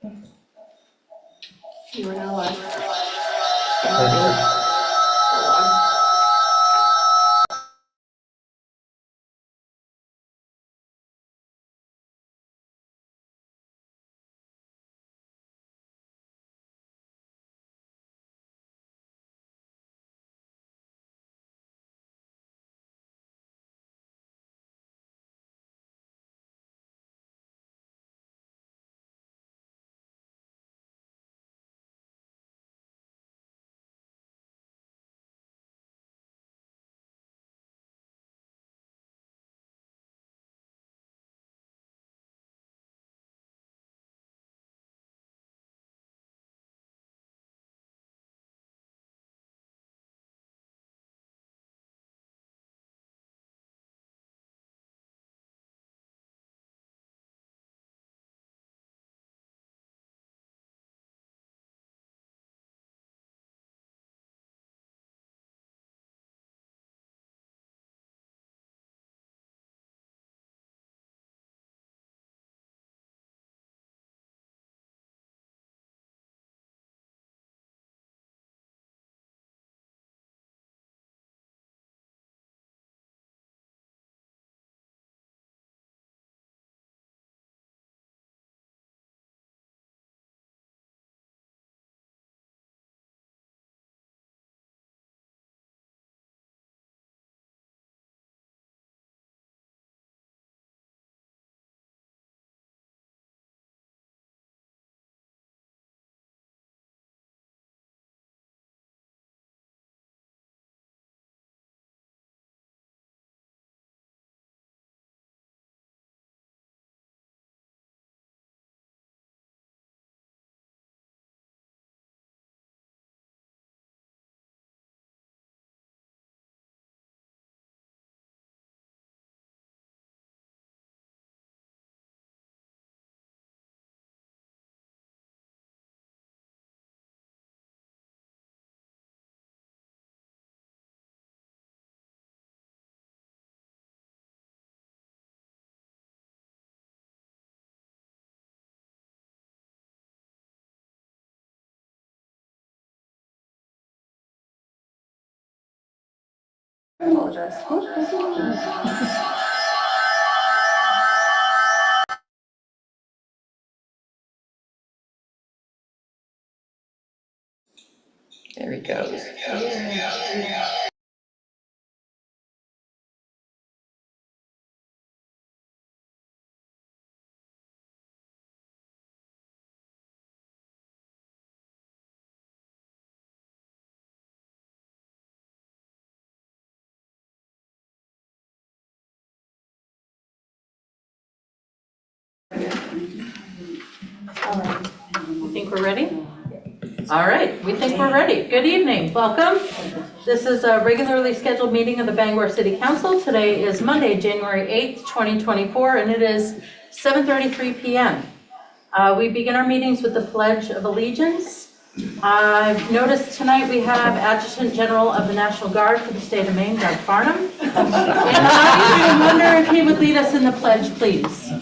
You are now live. I apologize. There he goes. You think we're ready? All right, we think we're ready. Good evening, welcome. This is a regularly scheduled meeting of the Bangor City Council. Today is Monday, January 8th, 2024, and it is 7:33 p.m. We begin our meetings with the Pledge of Allegiance. I've noticed tonight we have Adjutant General of the National Guard for the state of Maine, Doug Farnham. And I wonder if he would lead us in the pledge, please.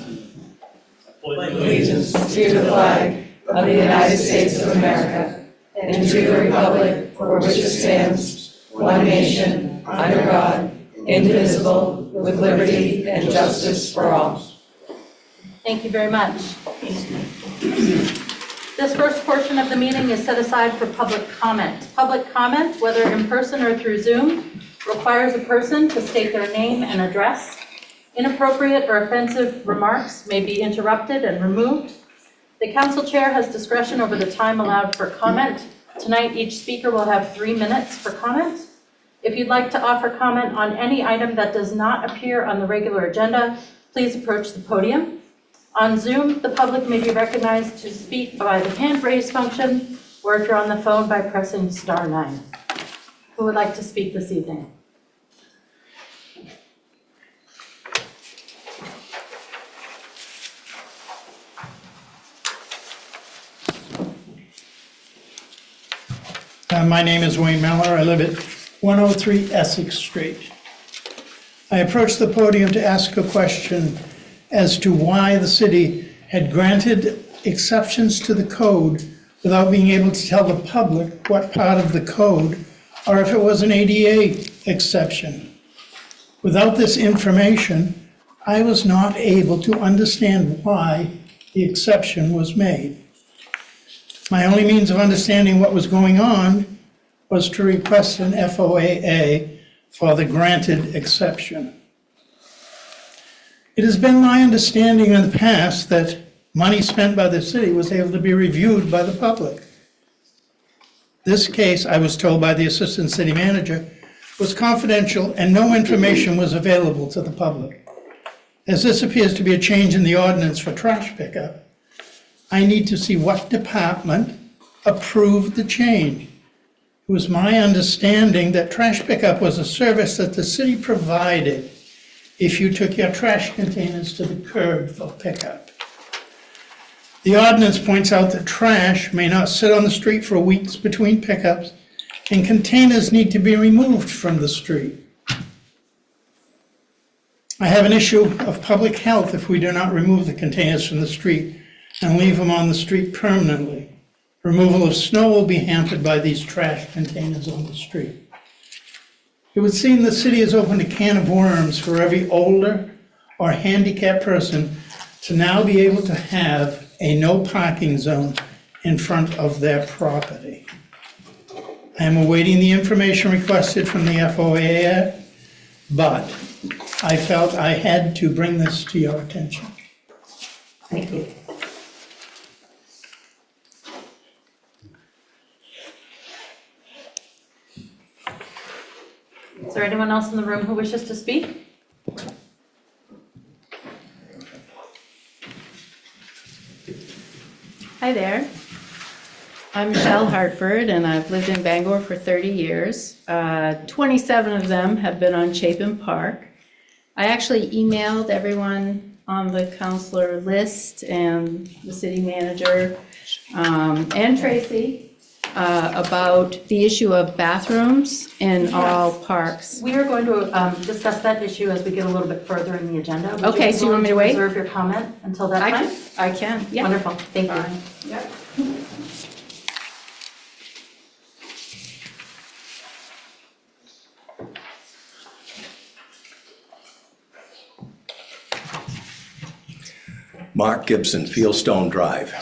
Allegiance to the flag of the United States of America and to the republic for which it stands, one nation, under God, indivisible, with liberty and justice for all. Thank you very much. This first portion of the meeting is set aside for public comment. Public comment, whether in person or through Zoom, requires a person to state their name and address. Inappropriate or offensive remarks may be interrupted and removed. The council chair has discretion over the time allowed for comment. Tonight, each speaker will have 3 minutes for comment. If you'd like to offer comment on any item that does not appear on the regular agenda, please approach the podium. On Zoom, the public may be recognized to speak by the hand raise function, or if you're on the phone, by pressing *9. Who would like to speak this evening? My name is Wayne Miller. I live at 103 Essex Street. I approached the podium to ask a question as to why the city had granted exceptions to the code without being able to tell the public what part of the code, or if it was an ADA exception. Without this information, I was not able to understand why the exception was made. My only means of understanding what was going on was to request an FOAA for the granted exception. It has been my understanding in the past that money spent by the city was able to be reviewed by the public. This case, I was told by the assistant city manager, was confidential and no information was available to the public. As this appears to be a change in the ordinance for trash pickup, I need to see what department approved the change. It was my understanding that trash pickup was a service that the city provided if you took your trash containers to the curb for pickup. The ordinance points out that trash may not sit on the street for weeks between pickups, and containers need to be removed from the street. I have an issue of public health if we do not remove the containers from the street and leave them on the street permanently. Removal of snow will be hampered by these trash containers on the street. It would seem the city has opened a can of worms for every older or handicapped person to now be able to have a no parking zone in front of their property. I am awaiting the information requested from the FOAA, but I felt I had to bring this to your attention. Thank you. Is there anyone else in the room who wishes to speak? Hi there. I'm Michelle Hartford, and I've lived in Bangor for 30 years. 27 of them have been on Chapin Park. I actually emailed everyone on the counselor list and the city manager and Tracy about the issue of bathrooms in all parks. We are going to discuss that issue as we get a little bit further in the agenda. Would Okay, be so you want me to willing wait? Reserve your comment until that time? I can, yeah. Wonderful, thank you. Yep. Mark Gibson, Fieldstone Drive.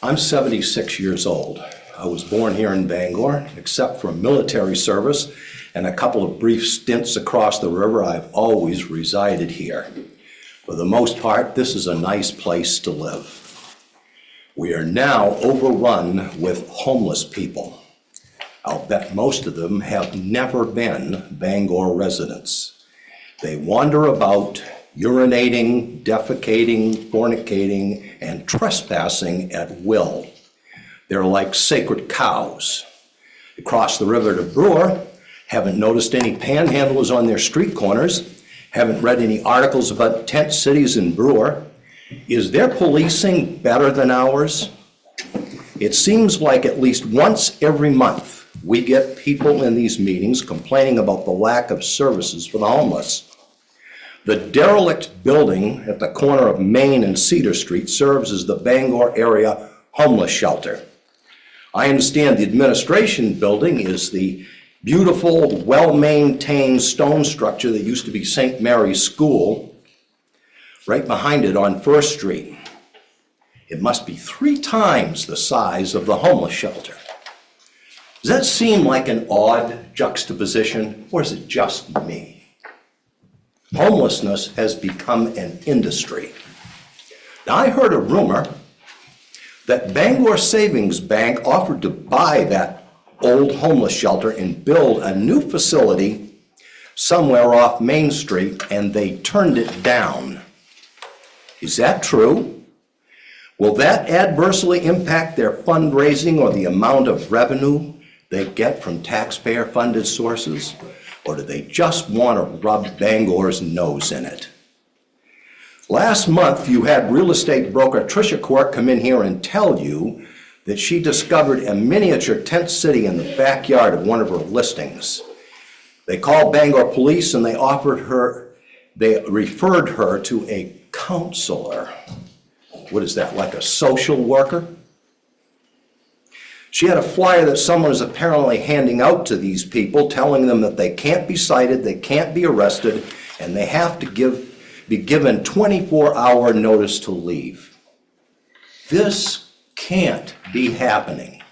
I'm 76 years old. I was born here in Bangor. Except for military service and a couple of brief stints across the river, I've always resided here. For the most part, this is a nice place to live. We are now overrun with homeless people. I'll bet most of them have never been Bangor residents. They wander about, urinating, defecating, fornicating, and trespassing at will. They're like sacred cows. Across the river to Brewer, haven't noticed any panhandlers on their street corners, haven't read any articles about tent cities in Brewer. Is their policing better than ours? It seems like at least once every month, we get people in these meetings complaining about the lack of services for the homeless. The derelict building at the corner of Main and Cedar Street serves as the Bangor area homeless shelter. I understand the administration building is the beautiful, well-maintained stone structure that used to be St. Mary's School. Right behind it on First Street. It must be 3 times the size of the homeless shelter. Does that seem like an odd juxtaposition, or is it just me? Homelessness has become an industry. Now, I heard a rumor that Bangor Savings Bank offered to buy that old homeless shelter and build a new facility somewhere off Main Street, and they turned it down. Is that true? Will that adversely impact their fundraising or the amount of revenue they get from taxpayer-funded sources? Or do they just want to rub Bangor's nose in it? Last month, you had real estate broker Tricia Quirk come in here and tell you that she discovered a miniature tent city in the backyard of one of her listings. They called Bangor police and they referred her to a counselor. what is that, like a social worker? She had a flyer that someone is apparently handing out to these people, telling them that they can't be cited, they can't be arrested, and they have to be given 24-hour notice to leave. This can't be happening.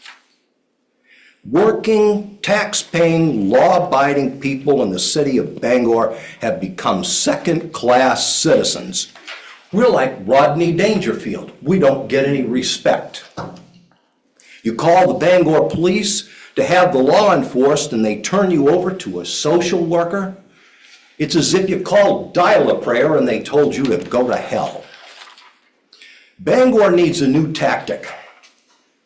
Working, tax-paying, law-abiding people in the city of Bangor have become second-class citizens. We're like Rodney Dangerfield. We don't get any respect. You call the Bangor police to have the law enforced and they turn you over to a social worker? It's as if you called Dial-A-Prayer and they told you to go to hell. Bangor needs a new tactic.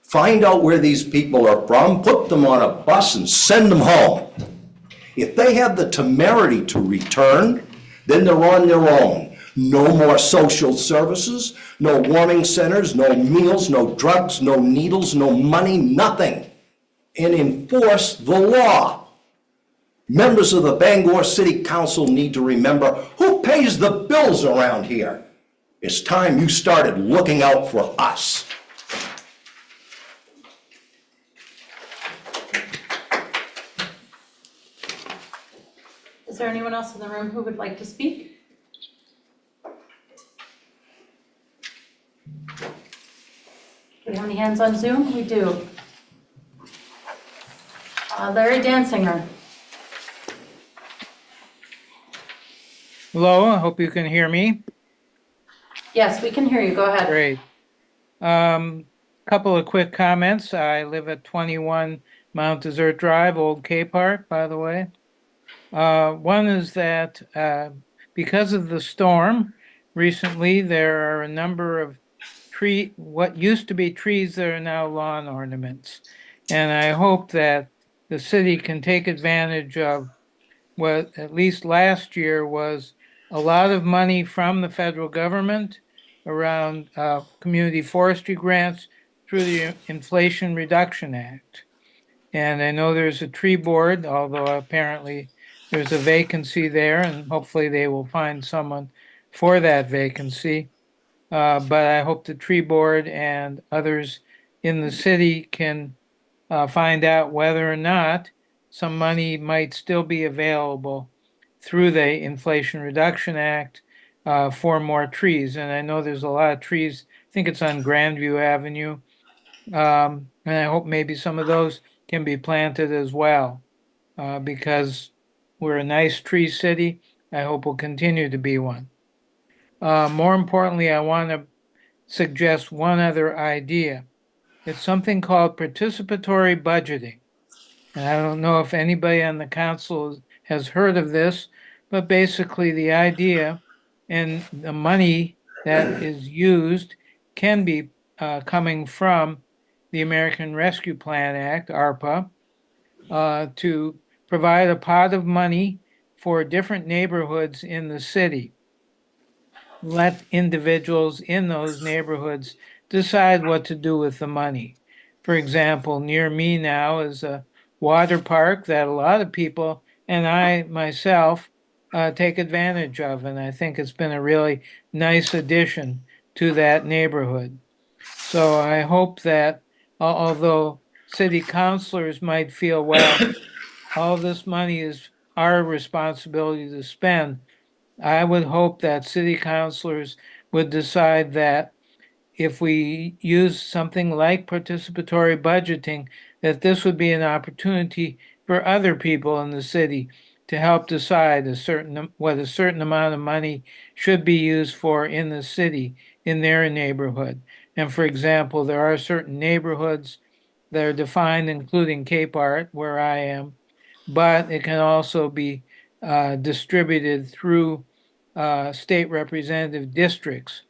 Find out where these people are from, put them on a bus and send them home. If they have the temerity to return, then they're on their own. No more social services, no warming centers, no meals, no drugs, no needles, no money, nothing. And enforce the law. Members of the Bangor City Council need to remember who pays the bills around here. It's time you started looking out for us. Is there anyone else in the room who would like to speak? Do we have any hands on Zoom? We do. Larry Dansinger. Hello, I hope you can hear me. Yes, we can hear you. Go ahead. Great. Couple of quick comments. I live at 21 Mount Desert Drive, Old K Park, by the way. One is that because of the storm recently, there are a number of what used to be trees that are now lawn ornaments. And I hope that the city can take advantage of what at least last year was a lot of money from the federal government around community forestry grants through the Inflation Reduction Act. And I know there's a tree board, although apparently there's a vacancy there, and hopefully they will find someone for that vacancy. But I hope the tree board and others in the city can find out whether or not some money might still be available through the Inflation Reduction Act for more trees. And I know there's a lot of trees, I think it's on Grandview Avenue. And I hope maybe some of those can be planted as well, because we're a nice tree city. I hope we'll continue to be one. More importantly, I want to suggest one other idea. It's something called participatory budgeting. And I don't know if anybody on the council has heard of this, but basically the idea and the money that is used can be coming from the American Rescue Plan Act, ARPA, to provide a pot of money for different neighborhoods in the city. Let individuals in those neighborhoods decide what to do with the money. For example, near me now is a water park that a lot of people and I myself take advantage of, and I think it's been a really nice addition to that neighborhood. So I hope that although city councilors might feel, well, all this money is our responsibility to spend, I would hope that city councilors would decide that if we use something like participatory budgeting, that this would be an opportunity for other people in the city to help decide what a certain amount of money should be used for in the city, in their neighborhood. And for example, there are certain neighborhoods that are defined, including Cape Art, where I am, but it can also be distributed through state representative districts,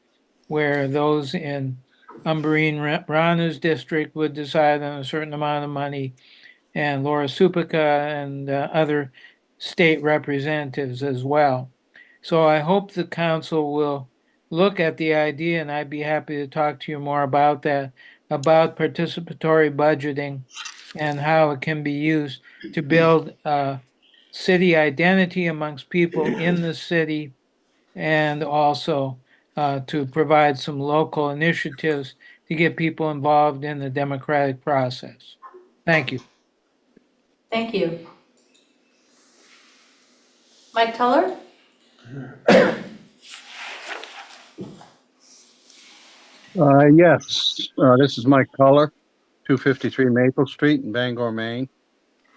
where those in Umbreen Ranu's district would decide on a certain amount of money, and Laura Supica and other state representatives as well. So I hope the council will look at the idea, and I'd be happy to talk to you more about that, about participatory budgeting and how it can be used to build city identity amongst people in the city, and also to provide some local initiatives to get people involved in the democratic process. Thank you. Thank you. Mike Tuller? Yes, this is Mike Culler, 253 Maple Street in Bangor, Maine.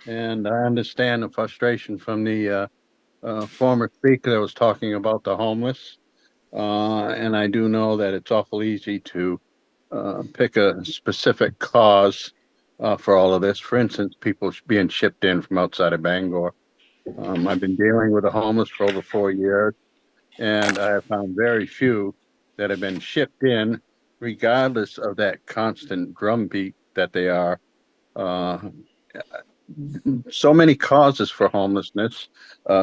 And I understand the frustration from the former speaker that was talking about the homeless. And I do know that it's awful easy to pick a specific cause for all of this. For instance, people being shipped in from outside of Bangor. I've been dealing with the homeless for over 4 years, and I have found very few that have been shipped in, regardless of that constant drumbeat that they are. So many causes for homelessness,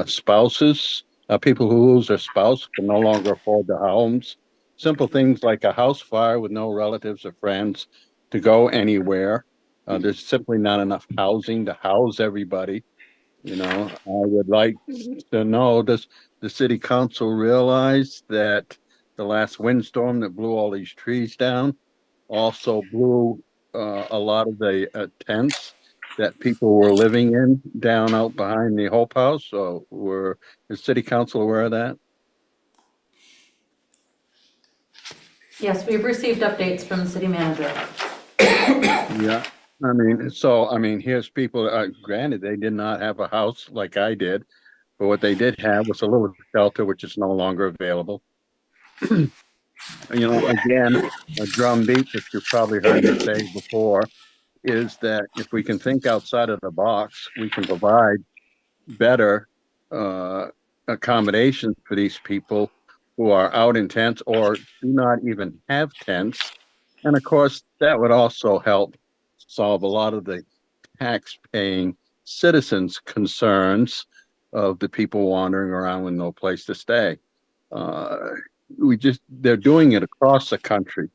spouses, people who lose their spouse can no longer afford their homes. Simple things like a house fire with no relatives or friends to go anywhere. There's simply not enough housing to house everybody. You know, I would like to know, does the city council realize that the last windstorm that blew all these trees down also blew a lot of the tents that people were living in down out behind the Hope House? So is city council aware of that? Yes, we've received updates from the city manager. Yeah. I mean, here's people, granted, they did not have a house like I did, but what they did have was a little shelter, which is no longer available. You know, again, a drumbeat that you've probably heard me say before is that if we can think outside of the box, we can provide better accommodations for these people who are out in tents or do not even have tents. And of course, that would also help solve a lot of the tax-paying citizens' concerns of the people wandering around with no place to stay. They're doing it across the country.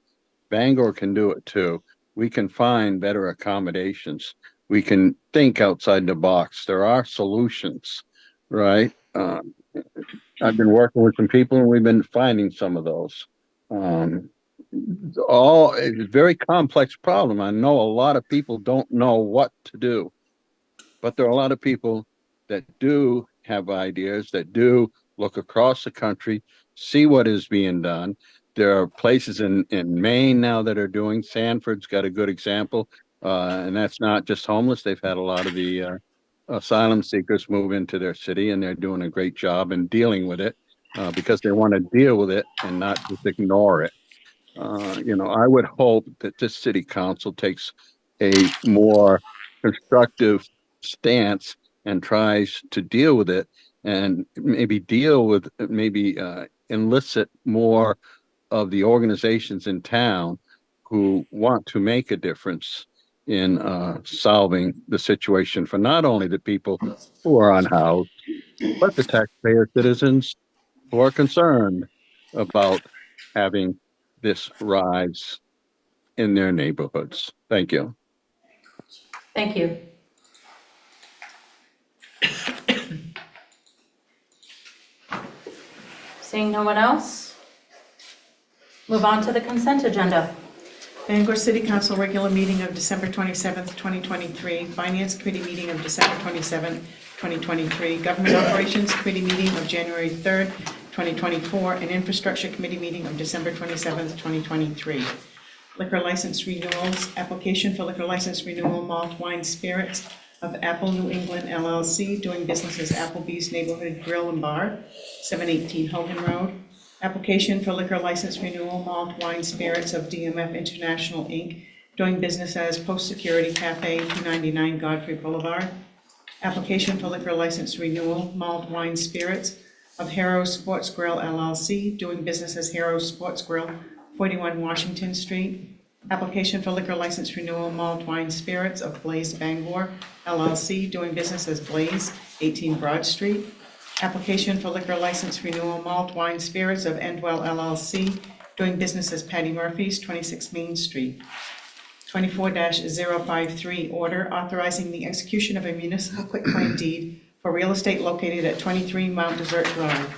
Bangor can do it too. We can find better accommodations. We can think outside the box. There are solutions, right? I've been working with some people and we've been finding some of those. It's a very complex problem. I know a lot of people don't know what to do, but there are a lot of people that do have ideas, that do look across the country, see what is being done. There are places in Maine now that are doing. Sanford's got a good example, and that's not just homeless. They've had a lot of the asylum seekers move into their city, and they're doing a great job in dealing with it because they want to deal with it and not just ignore it. You know, I would hope that this city council takes a more constructive stance and tries to deal with it, and maybe elicit more of the organizations in town who want to make a difference in solving the situation for not only the people who are unhoused, but the taxpayer citizens who are concerned about having this rise in their neighborhoods. Thank you. Thank you. Seeing no one else, move on to the consent agenda. Bangor City Council regular meeting of December 27th, 2023. Finance Committee meeting of December 27th, 2023. Government Operations Committee meeting of January 3rd, 2024. And Infrastructure Committee meeting of December 27th, 2023. Liquor license renewals. Application for liquor license renewal, malt wine spirits of Apple New England LLC, doing business as Applebee's Neighborhood Grill and Bar, 718 Hogan Road. Application for liquor license renewal, malt wine spirits of DMF International Inc., doing business as Post Security Cafe, 299 Godfrey Boulevard. Application for liquor license renewal, malt wine spirits of Harrow Sports Grill LLC, doing business as Harrow Sports Grill, 41 Washington Street. Application for liquor license renewal, malt wine spirits of Blaze Bangor LLC, doing business as Blaze, 18 Broad Street. Application for liquor license renewal, malt wine spirits of Endwell LLC, doing business as Patty Murphy's, 26 Main Street. 24-053, order authorizing the execution of a municipal quitclaim deed for real estate located at 23 Mount Desert Drive.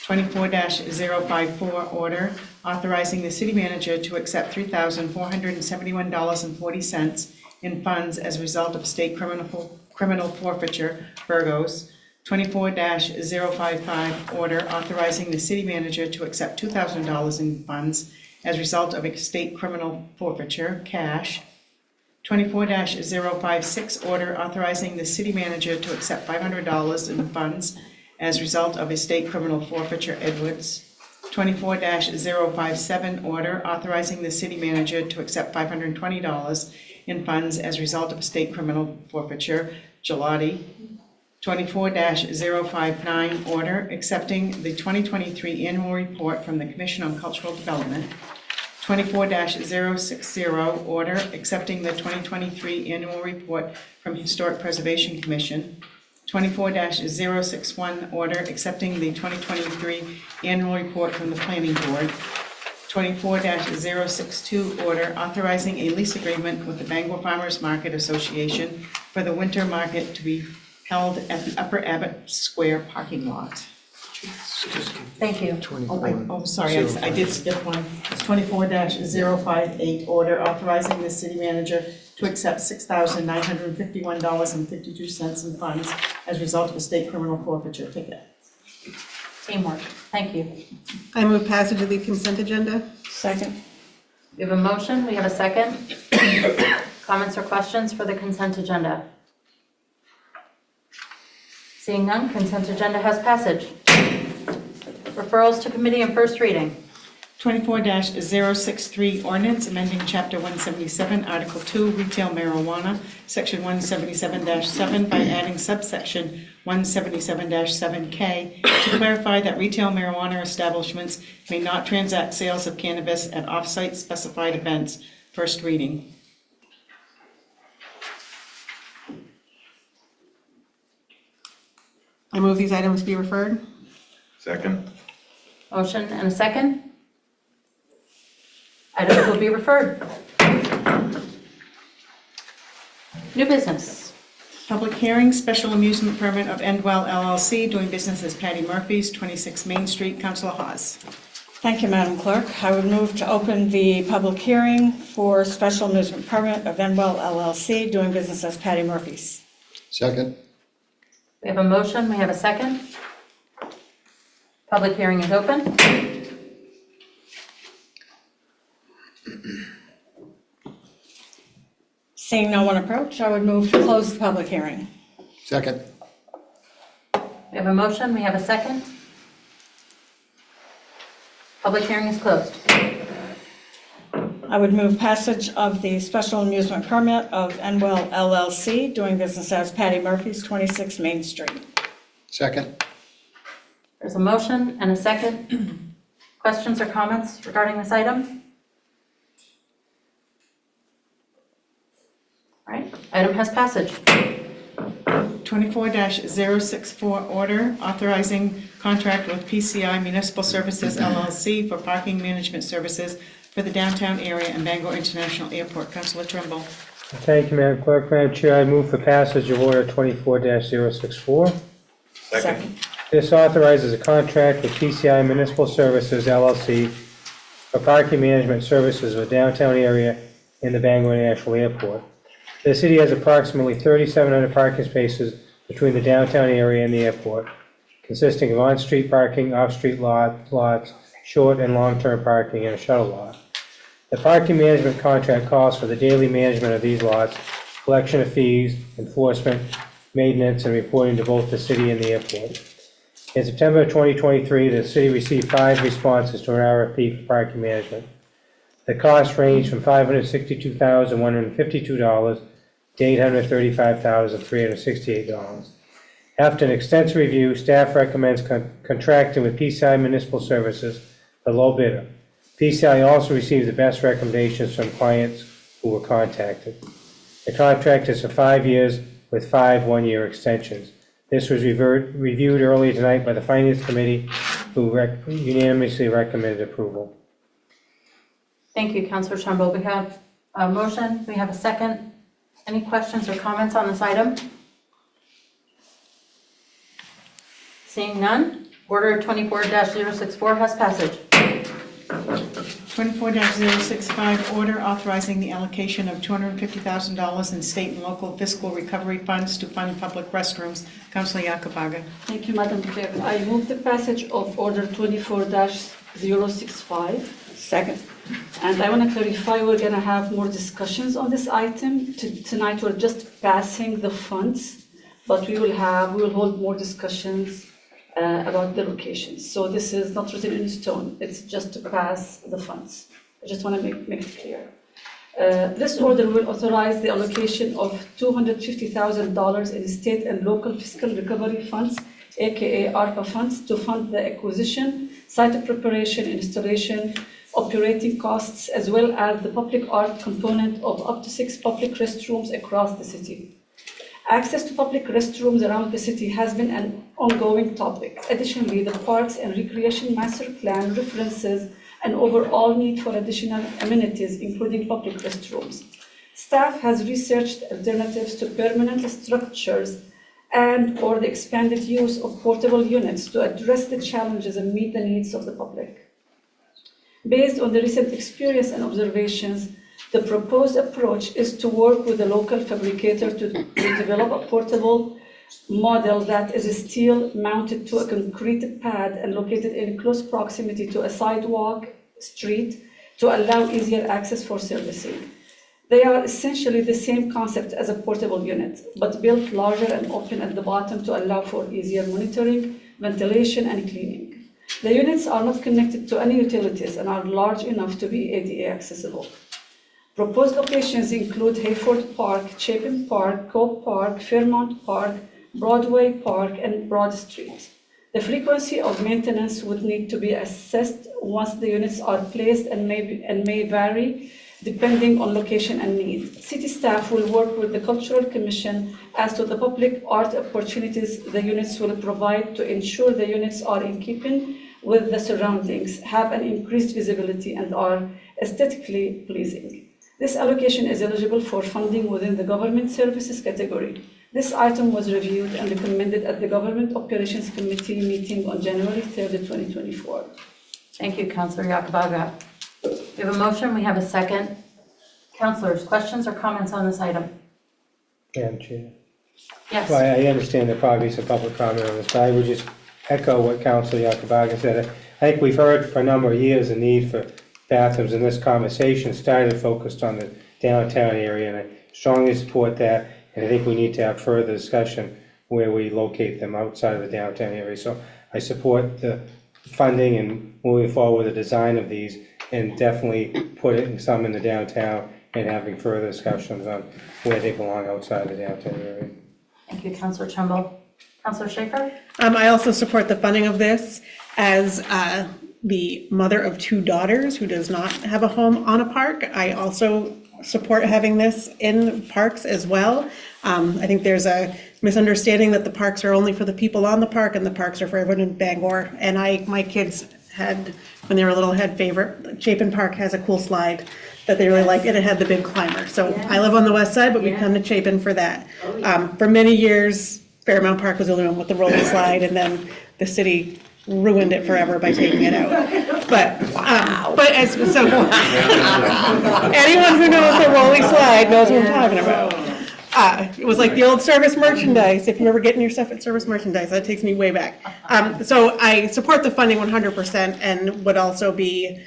24-054 order authorizing the city manager to accept $3,471.40 in funds as a result of state criminal forfeiture, Burgos. 24-055 order authorizing the city manager to accept $2,000 in funds as a result of a state criminal forfeiture, cash. 24-056 order authorizing the city manager to accept $500 in funds as a result of a state criminal forfeiture, Edwards. 24-057 order authorizing the city manager to accept $520 in funds as a result of a state criminal forfeiture, Gelati. 24-059 order accepting the 2023 annual report from the Commission on Cultural Development. 24-060 order accepting the 2023 annual report from Historic Preservation Commission. 24-061 order accepting the 2023 annual report from the Planning Board. 24-062 order authorizing a lease agreement with the Bangor Farmers Market Association for the winter market to be held at the Upper Abbott Square parking lot. Thank you. Sorry, I did skip one. It's 24-058 order authorizing the city manager to accept $6,951.52 in funds as a result of a state criminal forfeiture ticket. Teamwork. Thank you. I move passage of the consent agenda. Second. We have a motion, we have a second. Comments or questions for the consent agenda? Seeing none, consent agenda has passage. Referrals to committee and first reading. 24-063 ordinance amending Chapter 177, Article 2, retail marijuana, Section 177-7 by adding subsection 177-7K to clarify that retail marijuana establishments may not transact sales of cannabis at off-site specified events. First reading. I move these items be referred. Second. Motion and a second. Items will be referred. New business. Public hearing, special amusement permit of Endwell LLC, doing business as Patty Murphy's, 26 Main Street. Councilor Hawes. Thank you, Madam Clerk. I would move to open the public hearing for special amusement permit of Endwell LLC, doing business as Patty Murphy's. Second. We have a motion, we have a second. Public hearing is open. Seeing no one approach, I would move to close the public hearing. Second. We have a motion, we have a second. Public hearing is closed. I would move passage of the special amusement permit of Endwell LLC, doing business as Patty Murphy's, 26 Main Street. Second. There's a motion and a second. Questions or comments regarding this item? All right, item has passage. 24-064 order authorizing contract with PCI Municipal Services LLC for parking management services for the downtown area and Bangor International Airport. Councilor Trimble. Thank you, Madam Clerk. Madam Chair, I move for passage of order 24-064. Second. This authorizes a contract with PCI Municipal Services LLC for parking management services for the downtown area and the Bangor International Airport. The city has approximately 3,700 parking spaces between the downtown area and the airport, consisting of on-street parking, off-street lots, short and long-term parking, and a shuttle lot. The parking management contract calls for the daily management of these lots, collection of fees, enforcement, maintenance, and reporting to both the city and the airport. In September 2023, the city received 5 responses to an RFP for parking management. The costs range from $562,152 to $835,368. After an extensive review, staff recommends contracting with PCI Municipal Services, the low bidder. PCI also received the best recommendations from clients who were contacted. The contract is for 5 years with 5 one-year extensions. This was reviewed earlier tonight by the Finance Committee, who unanimously recommended approval. Thank you, Councilor Trimble. We have a motion, we have a second. Any questions or comments on this item? Seeing none, Order 24-064 has passage. 24-065, order authorizing the allocation of $250,000 in state and local fiscal recovery funds to fund public restrooms. Councilor Yakabaga. Thank you, Madam Chair. I move the passage of Order 24-065. Second. And I want to clarify, we're going to have more discussions on this item. Tonight, we're just passing the funds, but we will hold more discussions about the locations. So this is not written in stone, it's just to pass the funds. I just want to make it clear. This order will authorize the allocation of $250,000 in state and local fiscal recovery funds, aka ARPA funds, to fund the acquisition, site preparation, installation, operating costs, as well as the public art component of up to 6 public restrooms across the city. Access to public restrooms around the city has been an ongoing topic. Additionally, the Parks and Recreation Master Plan references an overall need for additional amenities, including public restrooms. Staff has researched alternatives to permanent structures and/or the expanded use of portable units to address the challenges and meet the needs of the public. Based on the recent experience and observations, the proposed approach is to work with the local fabricator to develop a portable model that is steel mounted to a concrete pad and located in close proximity to a sidewalk, street, to allow easier access for servicing. They are essentially the same concept as a portable unit, but built larger and open at the bottom to allow for easier monitoring, ventilation, and cleaning. The units are not connected to any utilities and are large enough to be ADA accessible. Proposed locations include Hayford Park, Chapin Park, Cope Park, Fairmount Park, Broadway Park, and Broad Street. The frequency of maintenance would need to be assessed once the units are placed and may vary depending on location and need. City staff will work with the Cultural Commission as to the public art opportunities the units will provide to ensure the units are in keeping with the surroundings, have an increased visibility, and are aesthetically pleasing. This allocation is eligible for funding within the government services category. This item was reviewed and recommended at the Government Operations Committee meeting on January 3rd, 2024. Thank you, Councilor Yakabaga. We have a motion, we have a second. Councilors, questions or comments on this item? Madam Chair. Yes. Well, I understand there probably is some public comment on this, but I would just echo what Councilor Yakabaga said. I think we've heard for a number of years the need for bathrooms, and this conversation started focused on the downtown area, and I strongly support that, and I think we need to have further discussion where we locate them outside of the downtown area. So I support the funding and moving forward with the design of these, and definitely putting some in the downtown and having further discussions on where they belong outside the downtown area. Thank you, Councilor Trumbull. Councilor Schaefer? I also support the funding of this as the mother of 2 daughters who does not have a home on a park. I also support having this in parks as well. I think there's a misunderstanding that the parks are only for the people on the park and the parks are for everyone in Bangor. And my kids had, when they were little, had favorite. Chapin Park has a cool slide that they really liked, and it had the big climber. So I live on the west side, but we come to Chapin for that. For many years, Fairmount Park was the only one with the roller slide, and then the city ruined it forever by taking it out. But as so, anyone who knows the rolling slide knows what I'm talking about. It was like the old Service Merchandise. If you ever getting your stuff at Service Merchandise, that takes me way back. So I support the funding 100%, and would also be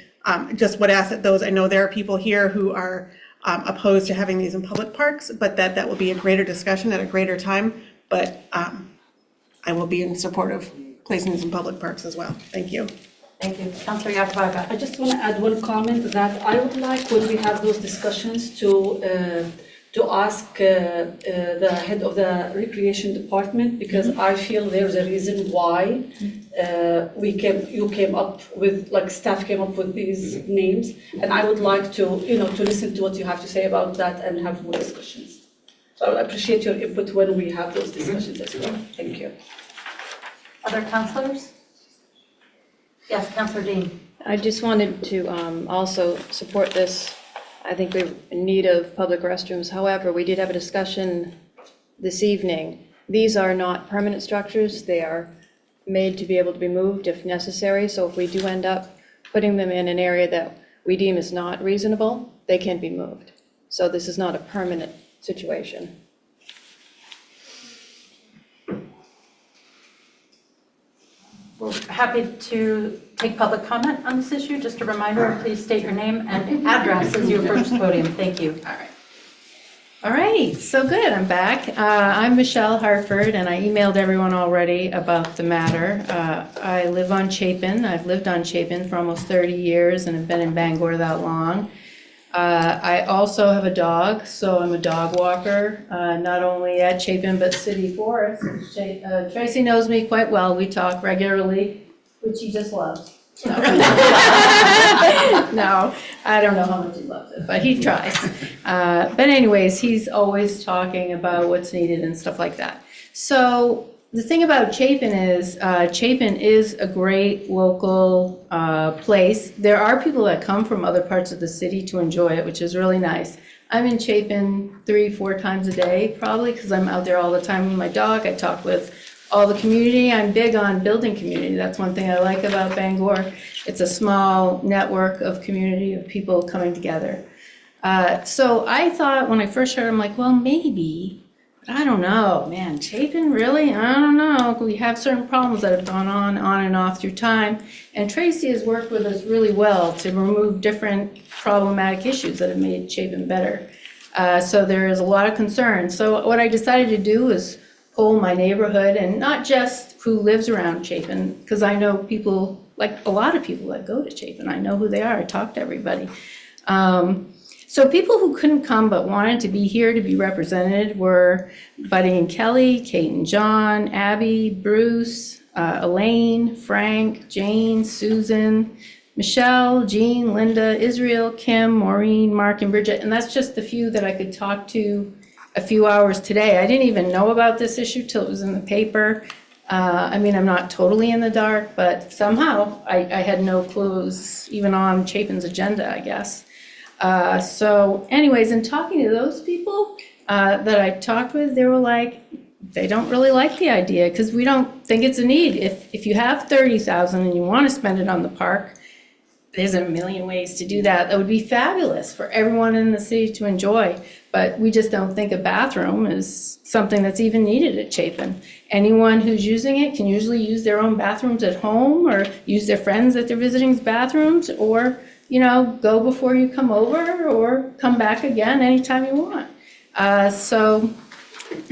just would ask that those. I know there are people here who are opposed to having these in public parks, but that will be a greater discussion at a greater time. But I will be in support of placing these in public parks as well. Thank you. Thank you. Councilor Yakabaga? I just want to add one comment that I would like when we have those discussions to ask the head of the recreation department, because I feel there's a reason why you came up with, like staff came up with these names, and I would like to listen to what you have to say about that and have more discussions. So I appreciate your input when we have those discussions as well. Thank you. Other councilors? Yes, Councilor Dean. I just wanted to also support this. I think we're in need of public restrooms. However, we did have a discussion this evening. These are not permanent structures. They are made to be able to be moved if necessary. So if we do end up putting them in an area that we deem is not reasonable, they can be moved. So this is not a permanent situation. We're happy to take public comment on this issue. Just a reminder, please state your name and address as you approach the podium. Thank you. All right, so good, I'm back. I'm Michelle Hartford, and I emailed everyone already about the matter. I live on Chapin. I've lived on Chapin for almost 30 years and have been in Bangor that long. I also have a dog, so I'm a dog walker, not only at Chapin, but City Forest. Tracy knows me quite well. We talk regularly, which he just loves. No, no, I don't know how much he loves it, but he tries. But anyways, he's always talking about what's needed and stuff like that. So the thing about Chapin is a great local place. There are people that come from other parts of the city to enjoy it, which is really nice. I'm in Chapin 3-4 times a day, probably, because I'm out there all the time with my dog. I talk with all the community. I'm big on building community. That's one thing I like about Bangor. It's a small network of community of people coming together. So I thought when I first heard, I'm like, well, maybe, but I don't know, man, Chapin, really? I don't know. We have certain problems that have gone on and off through time. And Tracy has worked with us really well to remove different problematic issues that have made Chapin better. So there is a lot of concern. So what I decided to do is poll my neighborhood, and not just who lives around Chapin, because I know people, like a lot of people that go to Chapin. I know who they are. I talk to everybody. So people who couldn't come but wanted to be here to be represented were Buddy and Kelly, Kate and John, Abby, Bruce, Elaine, Frank, Jane, Susan, Michelle, Jean, Linda, Israel, Kim, Maureen, Mark, and Bridget. And that's just the few that I could talk to a few hours today. I didn't even know about this issue till it was in the paper. I mean, I'm not totally in the dark, but somehow I had no clues even on Chapin's agenda, I guess. So anyways, in talking to those people that I talked with, they were like, they don't really like the idea because we don't think it's a need. If you have $30,000 and you want to spend it on the park, there's a million ways to do that. That would be fabulous for everyone in the city to enjoy. But we just don't think a bathroom is something that's even needed at Chapin. Anyone who's using it can usually use their own bathrooms at home or use their friends that they're visiting's bathrooms, or, you know, go before you come over or come back again anytime you want. So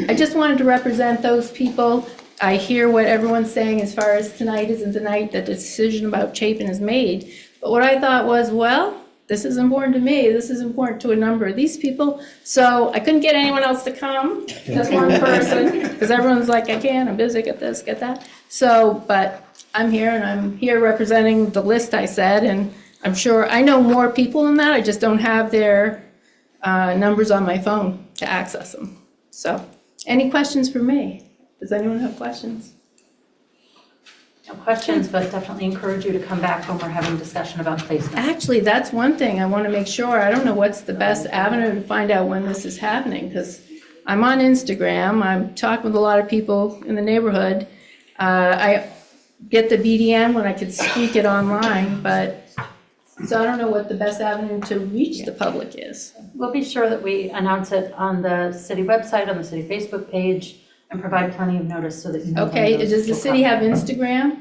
I just wanted to represent those people. I hear what everyone's saying as far as tonight isn't the night that the decision about Chapin is made. But what I thought was, well, this is important to me, this is important to a number of these people, so I couldn't get anyone else to come, just one person, because everyone's like, I can't, I'm busy, get this, get that. So, but I'm here, and I'm here representing the list I said, and I'm sure, I know more people than that, I just don't have their numbers on my phone to access them. So, any questions for me? Does anyone have questions? No questions, but definitely encourage you to come back when we're having discussion about placement. Actually, that's one thing I want to make sure. I don't know what's the best avenue to find out when this is happening, because I'm on Instagram. I'm talking with a lot of people in the neighborhood. I get the BDN when I could speak it online, but so I don't know what the best avenue to reach the public is. We'll be sure that we announce it on the city website, on the city Facebook page, and provide plenty of notice so that you know. Okay, does the city have Instagram?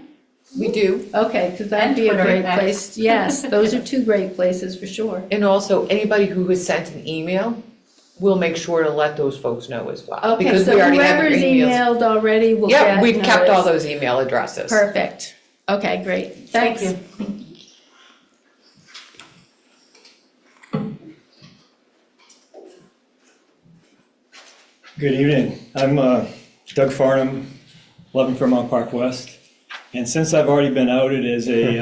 We do. Okay, because that'd And be a Twitter, great X. place. Yes, those are two great places for sure. And also, anybody who has sent an email, we'll make sure to let those folks know as well. Okay, because so we already have their whoever's emails. emailed already will get Yeah, we've kept all notice. those email addresses. Perfect. Okay, great. Thanks. Thank you. Good evening. I'm Doug Farnham, 11 Fairmount Park West. And since I've already been outed as a,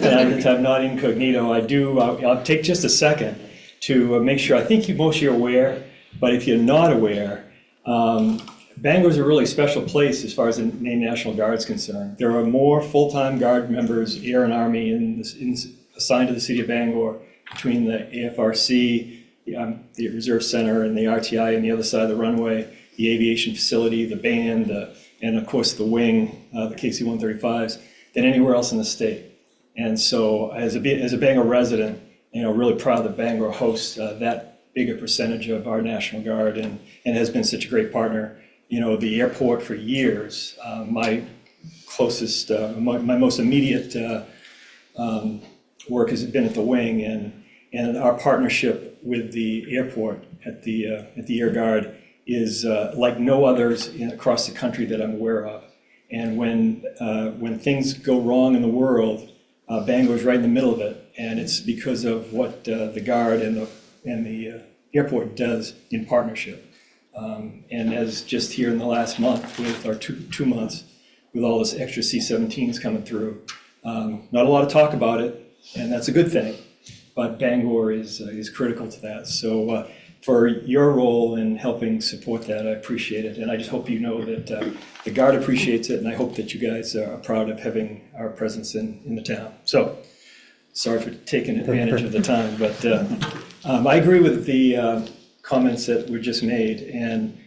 that I'm not incognito, I'll take just a second to make sure, I think most of you are aware, but if you're not aware, Bangor's a really special place as far as the Maine National Guard is concerned. There are more full-time Guard members, Air and Army, assigned to the city of Bangor between the AFRC, the Reserve Center, and the RTI on the other side of the runway, the aviation facility, the band, the and of course the wing, the KC-135s, than anywhere else in the state. And so as a Bangor resident, really proud that Bangor hosts that big a percentage of our National Guard and has been such a great partner. The airport for years, my closest, my most immediate work has been at the wing, and our partnership with the airport at the Air Guard is like no others across the country that I'm aware of. And when things go wrong in the world, Bangor's right in the middle of it, and it's because of what the Guard and the airport does in partnership. And as just here in the last month, with our two months, with all this extra C-17s coming through, not a lot of talk about it, and that's a good thing. But Bangor is critical to that. So for your role in helping support that, I appreciate it, and I just hope you know that the Guard appreciates it, and I hope that you guys are proud of having our presence in the town. So, sorry for taking advantage of the time, but I agree with the comments that were just made, and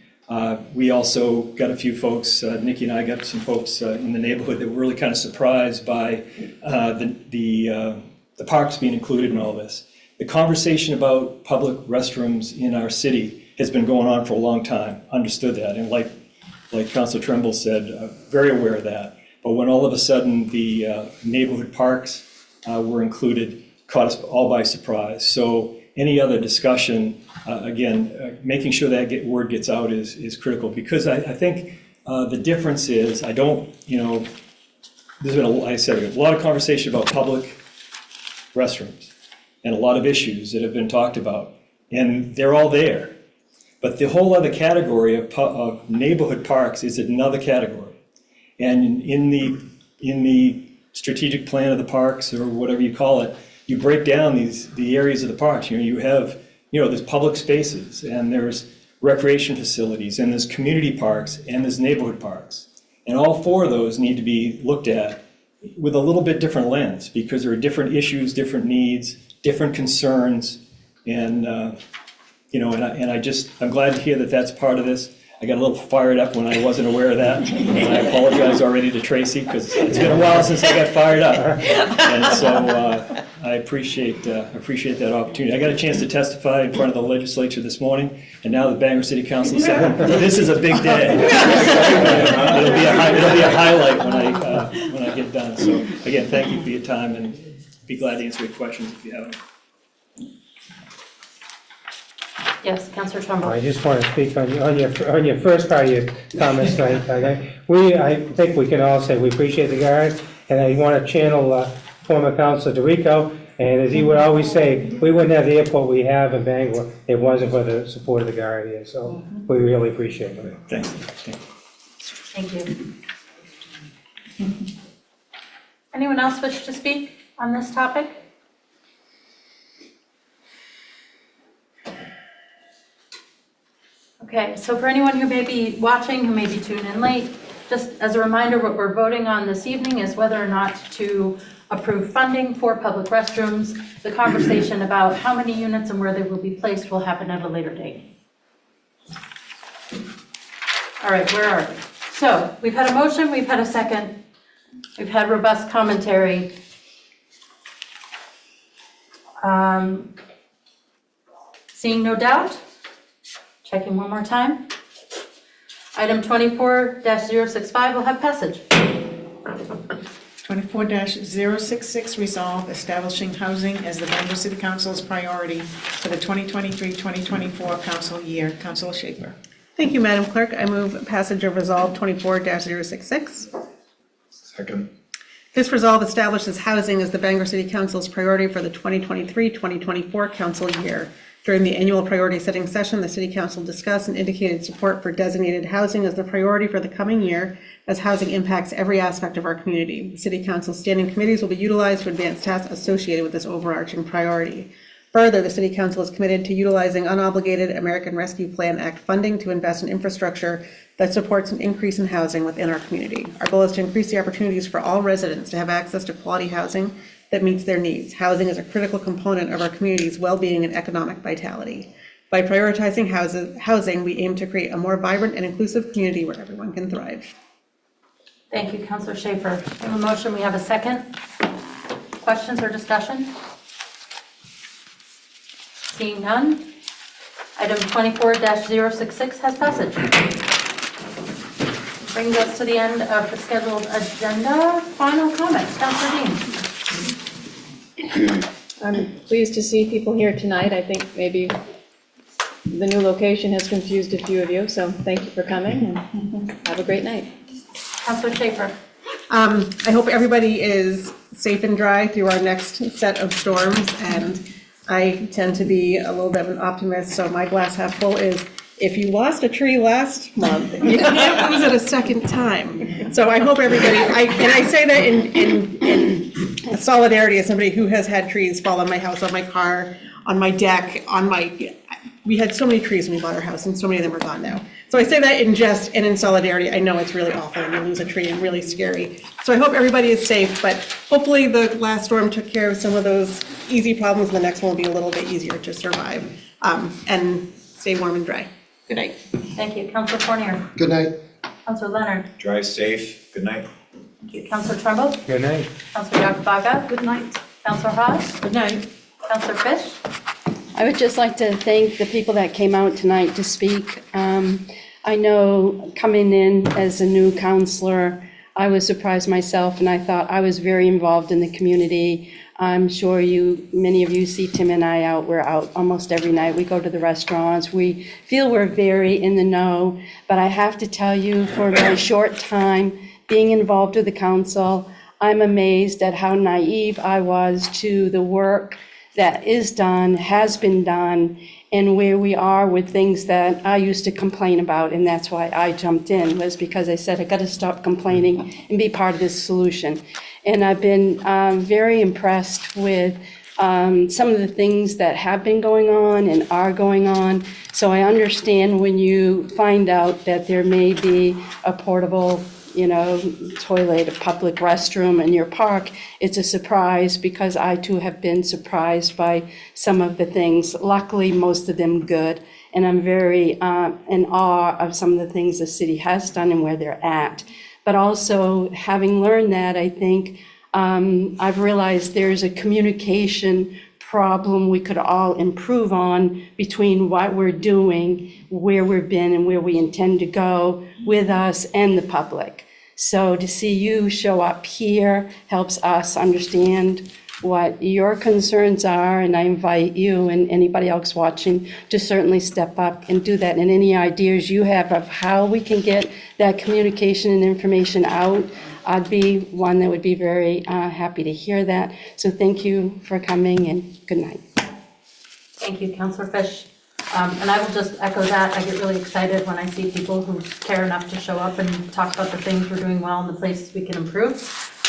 we also got a few folks, Nikki and I got some folks in the neighborhood that were really kind of surprised by the parks being included in all this. The conversation about public restrooms in our city has been going on for a long time, understood that, and like Councilor Trimble said, very aware of that. But when all of a sudden the neighborhood parks were included, caught us all by surprise. So any other discussion, again, making sure that word gets out is critical, because I think the difference is, I don't, there's been, like I said, a lot of conversation about public restrooms and a lot of issues that have been talked about, and they're all there. But the whole other category of neighborhood parks is another category. And in the strategic plan of the parks, or whatever you call it, you break down the areas of the parks. You have, there's public spaces, and there's recreation facilities, and there's community parks, and there's neighborhood parks. And all four of those need to be looked at with a little bit different lens, because there are different issues, different needs, different concerns, and I'm glad to hear that that's part of this. I got a little fired up when I wasn't aware of that, and I apologize already to Tracy, because it's been a while since I got fired up, and so I appreciate that opportunity. I got a chance to testify in front of the legislature this morning, and now the Bangor City Council said, this is a big day. It'll be a highlight when I get done. So again, thank you for your time, and be glad to answer your questions if you have any. Yes, Councilor Trumbull. I just want to speak on your first part of your comments tonight. I think we can all say we appreciate the Guard, and I want to channel former Councilor DeRico, and as he would always say, we wouldn't have the airport we have in Bangor if it wasn't for the support of the Guard here, so we really appreciate it. Thanks. Thank you. Anyone else wish to speak on this topic? Okay, so for anyone who may be watching, who may be tuned in late, just as a reminder, what we're voting on this evening is whether or not to approve funding for public restrooms. The conversation about how many units and where they will be placed will happen at a later date. All right, where are we? So we've had a motion, we've had a second, we've had robust commentary. Seeing no doubt, checking one more time. Item 24-065 will have passage. 24-066, resolve establishing housing as the Bangor City Council's priority for the 2023-2024 council year. Councilor Schaefer. Thank you, Madam Clerk. I move passage of Resolve 24-066. Second. This resolve establishes housing as the Bangor City Council's priority for the 2023-2024 council year. During the annual priority setting session, the City Council discussed and indicated support for designated housing as the priority for the coming year, as housing impacts every aspect of our community. The City Council standing committees will be utilized to advance tasks associated with this overarching priority. Further, the City Council is committed to utilizing unobligated American Rescue Plan Act funding to invest in infrastructure that supports an increase in housing within our community. Our goal is to increase the opportunities for all residents to have access to quality housing that meets their needs. Housing is a critical component of our community's well-being and economic vitality. By prioritizing housing, we aim to create a more vibrant and inclusive community where everyone can thrive. Thank you, Counselor Schaefer. We have a motion, we have a second. Questions or discussion? Seeing none. Item 24-066 has passage. Brings us to the end of the scheduled agenda. Final comments, Counselor Dean. I'm pleased to see people here tonight. I think maybe the new location has confused a few of you, so thank you for coming and have a great night. Counselor Schaefer. I hope everybody is safe and dry through our next set of storms, and I tend to be a little bit of an optimist, so my glass half full is, if you lost a tree last month, you can't lose it a second time. So I hope everybody, and I say that in solidarity as somebody who has had trees fall on my house, on my car, on my deck, we had so many trees when we bought our house, and so many of them are gone now. So I say that in jest and in solidarity. I know it's really awful when you lose a tree and really scary. So I hope everybody is safe, but hopefully the last storm took care of some of those easy problems, and the next one will be a little bit easier to survive. And stay warm and dry. Good night. Thank you. Counselor Fournier. Good night. Counselor Leonard. Drive safe. Good night. Thank you. Counselor Trumbull. Good night. Counselor Yakabaga. Good night. Counselor Haas. Good night. Counselor Fish. I would just like to thank the people that came out tonight to speak. I know coming in as a new counselor, I was surprised myself, and I thought I was very involved in the community. I'm sure many of you see Tim and I out. We're out almost every night. We go to the restaurants. We feel we're very in the know. But I have to tell you, for my short time being involved with the council, I'm amazed at how naive I was to the work that is done, has been done, and where we are with things that I used to complain about, and that's why I jumped in, was because I said I got to stop complaining and be part of this solution. And I've been very impressed with some of the things that have been going on and are going on. So I understand when you find out that there may be a portable toilet, a public restroom in your park, it's a surprise, because I too have been surprised by some of the things. Luckily, most of them good, and I'm very in awe of some of the things the city has done and where they're at. But also, having learned that, I think I've realized there's a communication problem we could all improve on between what we're doing, where we've been, and where we intend to go with us and the public. So to see you show up here helps us understand what your concerns are, and I invite you and anybody else watching to certainly step up and do that. And any ideas you have of how we can get that communication and information out, I'd be one that would be very happy to hear that. So thank you for coming, and good night. Thank you, Counselor Fish. And I will just echo that. I get really excited when I see people who care enough to show up and talk about the things we're doing well and the places we can improve.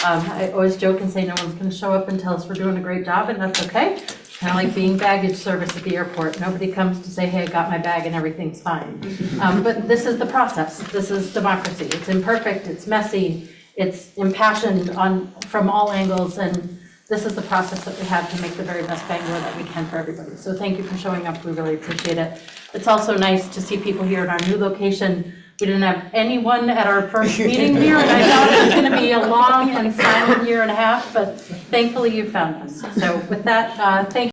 I always joke and say no one's going to show up and tell us we're doing a great job, and that's okay. Kind of like being baggage service at the airport. Nobody comes to say, hey, I got my bag and everything's fine. But this is the process. This is democracy. It's imperfect, it's messy, it's impassioned from all angles, and this is the process that we have to make the very best Bangor that we can for everybody. So thank you for showing up. We really appreciate it. It's also nice to see people here at our new location. We didn't have anyone at our first meeting here, and I thought it was going to be a long and silent year and a half, but thankfully you found us. So with that, thank you.